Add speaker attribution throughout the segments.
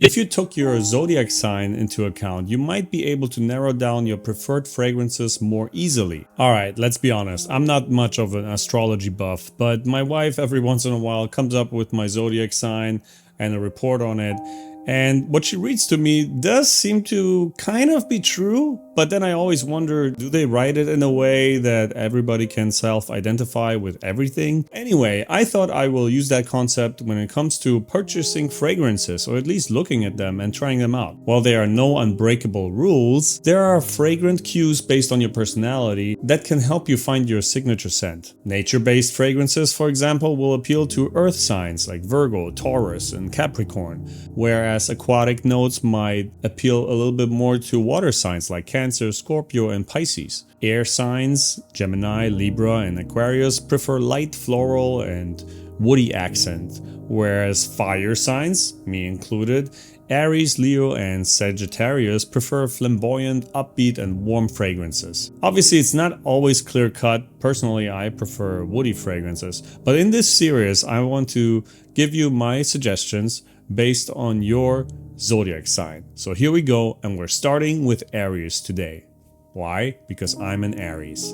Speaker 1: If you took your zodiac sign into account, you might be able to narrow down your preferred fragrances more easily. Alright, let's be honest, I'm not much of an astrology buff, but my wife every once in a while comes up with my zodiac sign and a report on it. And what she reads to me does seem to kind of be true, but then I always wonder, do they write it in a way that everybody can self-identify with everything? Anyway, I thought I will use that concept when it comes to purchasing fragrances, or at least looking at them and trying them out. While there are no unbreakable rules, there are fragrant cues based on your personality that can help you find your signature scent. Nature-based fragrances, for example, will appeal to earth signs like Virgo, Taurus, and Capricorn, whereas aquatic notes might appeal a little bit more to water signs like Cancer, Scorpio, and Pisces. Air signs, Gemini, Libra, and Aquarius prefer light floral and woody accent, whereas fire signs, me included, Aries, Leo, and Sagittarius prefer flamboyant, upbeat, and warm fragrances. Obviously, it's not always clear-cut. Personally, I prefer woody fragrances, but in this series, I want to give you my suggestions based on your zodiac sign. So here we go, and we're starting with Aries today. Why? Because I'm an Aries.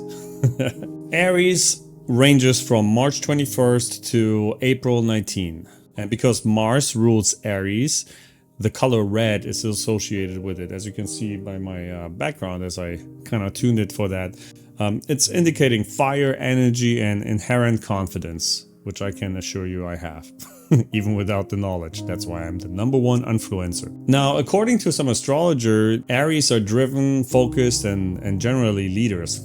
Speaker 1: Aries ranges from March 21st to April 19. And because Mars rules Aries, the color red is associated with it, as you can see by my background as I kind of tuned it for that. It's indicating fire, energy, and inherent confidence, which I can assure you I have. Even without the knowledge. That's why I'm the #1 influencer. Now, according to some astrologer, Aries are driven, focused, and generally leaders.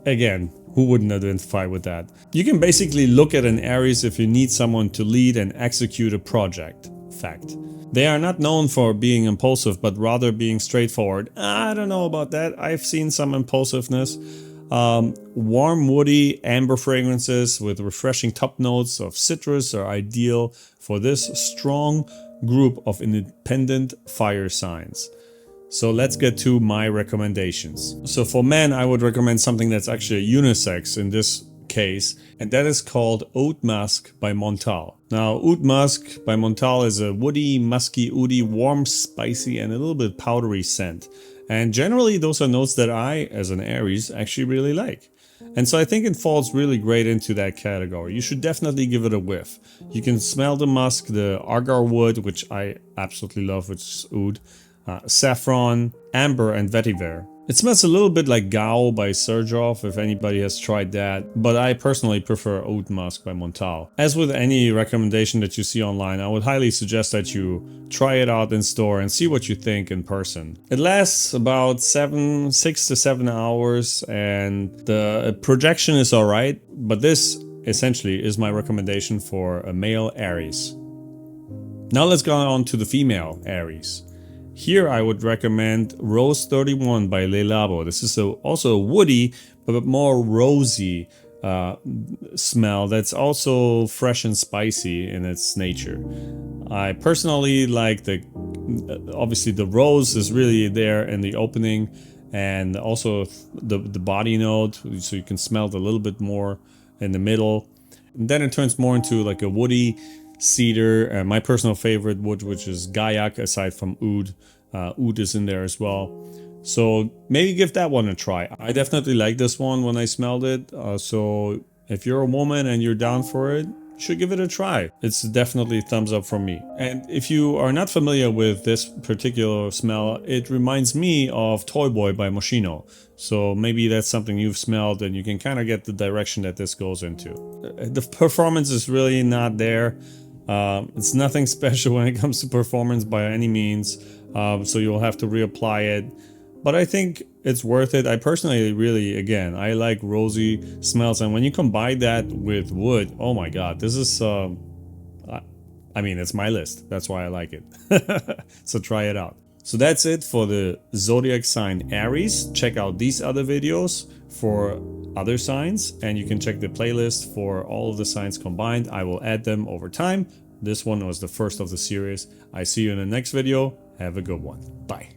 Speaker 1: Again, who wouldn't identify with that? You can basically look at an Aries if you need someone to lead and execute a project. Fact. They are not known for being impulsive, but rather being straightforward. I don't know about that. I've seen some impulsiveness. Warm, woody, amber fragrances with refreshing top notes of citrus are ideal for this strong group of independent fire signs. So let's get to my recommendations. So for men, I would recommend something that's actually unisex in this case, and that is called Oud Musk by Montal. Now, Oud Musk by Montal is a woody, musky, oudy, warm, spicy, and a little bit powdery scent. And generally, those are notes that I, as an Aries, actually really like. And so I think it falls really great into that category. You should definitely give it a whiff. You can smell the musk, the agar wood, which I absolutely love, which is oud, saffron, amber, and vetiver. It smells a little bit like Gao by Sergioff, if anybody has tried that, but I personally prefer Oud Musk by Montal. As with any recommendation that you see online, I would highly suggest that you try it out in store and see what you think in person. It lasts about 6 to 7 hours, and the projection is alright, but this essentially is my recommendation for a male Aries. Now let's go on to the female Aries. Here I would recommend Rose 31 by Le Labo. This is also a woody but more rosy smell that's also fresh and spicy in its nature. I personally like obviously the rose is really there in the opening, and also the body note, so you can smell it a little bit more in the middle. And then it turns more into like a woody cedar, and my personal favorite wood, which is Gaiac, aside from oud. Oud is in there as well. So maybe give that one a try. I definitely like this one when I smelled it. So if you're a woman and you're down for it, you should give it a try. It's definitely a thumbs up from me. And if you are not familiar with this particular smell, it reminds me of Toy Boy by Moschino. So maybe that's something you've smelled and you can kind of get the direction that this goes into. The performance is really not there. It's nothing special when it comes to performance by any means, so you'll have to reapply it. But I think it's worth it. I personally really, again, I like rosy smells, and when you combine that with wood, oh my god, this is, I mean, it's my list. That's why I like it. So try it out. So that's it for the zodiac sign Aries. Check out these other videos for other signs, and you can check the playlist for all of the signs combined. I will add them over time. This one was the first of the series. I see you in the next video. Have a good one. Bye.